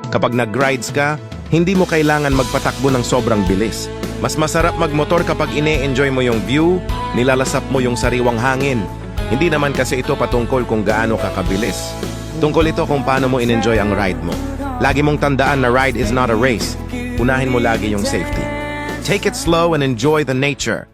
Kapag nag-rides ka, hindi mo kailangan magpatakbo ng sobrang bilis. Mas masarap magmotor kapag ine-enjoy mo yung view, nilalasap mo yung sariwang hangin. Hindi naman kasi ito patungkol kung gaano ka kabilis. Tungkol ito kung paano mo in-enjoy ang ride mo. Lagi mong tandaan na ride is not a race. Unahin mo lagi yung safety. Take it slow and enjoy the nature.